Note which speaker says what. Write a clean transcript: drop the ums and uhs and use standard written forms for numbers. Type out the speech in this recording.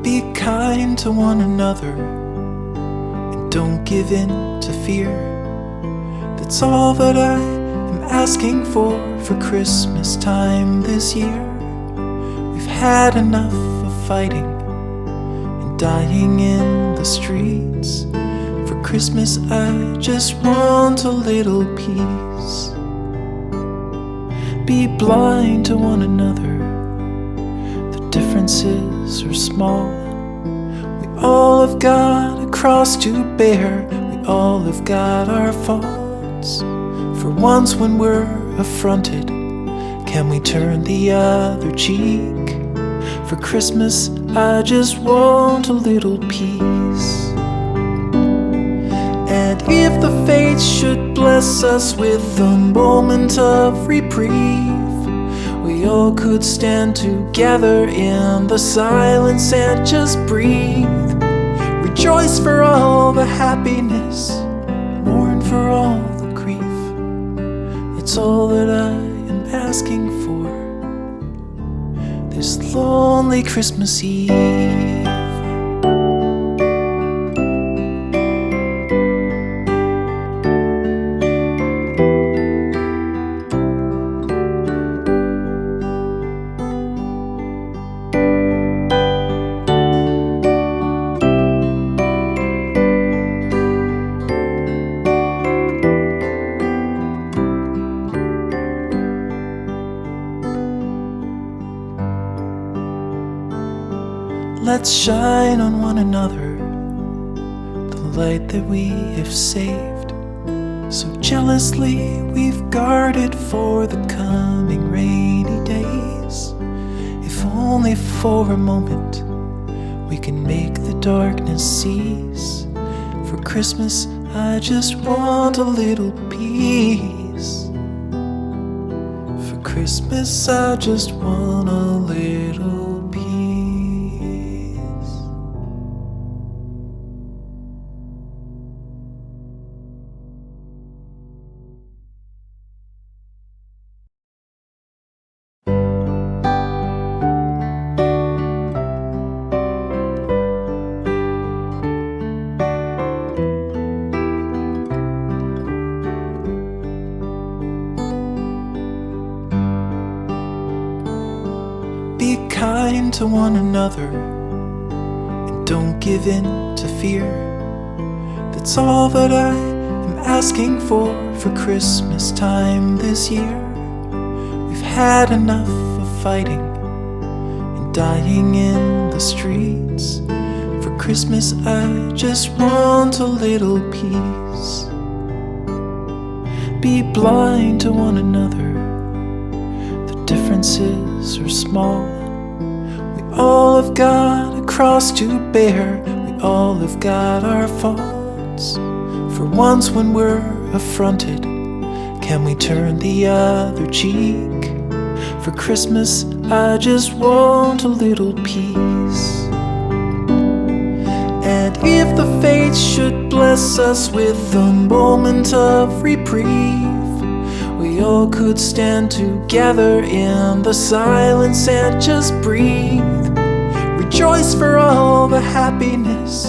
Speaker 1: Be kind to one another and don't give in to fear. That's all that I am asking for Christmas time this year. We've had enough of fighting and dying in the streets. For Christmas I just want a little peace. Be blind to one another, the differences are small. We all have got a cross to bear, we all have got our faults. For once when we're affronted, can we turn the other cheek? For Christmas I just want a little peace. And if the fates should bless us with a moment of reprieve, we all could stand together in the silence and just breathe. Rejoice for all the happiness, mourn for all the grief. It's all that I am asking for this lonely Christmas Eve. Let's shine on one another the light that we have saved. So jealously we've guarded for the coming rainy days. If only for a moment we can make the darkness cease. For Christmas I just want a little peace. For Christmas I just want a little peace. Be kind to one another and don't give in to fear. That's all that I am asking for Christmas time this year. We've had enough of fighting and dying in the streets. For Christmas I just want a little peace. Be blind to one another, the differences are small. We all have got a cross to bear, we all have got our faults. For once when we're affronted, can we turn the other cheek? For Christmas I just want a little peace. And if the fates should bless us with a moment of reprieve, we all could stand together in the silence and just breathe. Rejoice for all the happiness,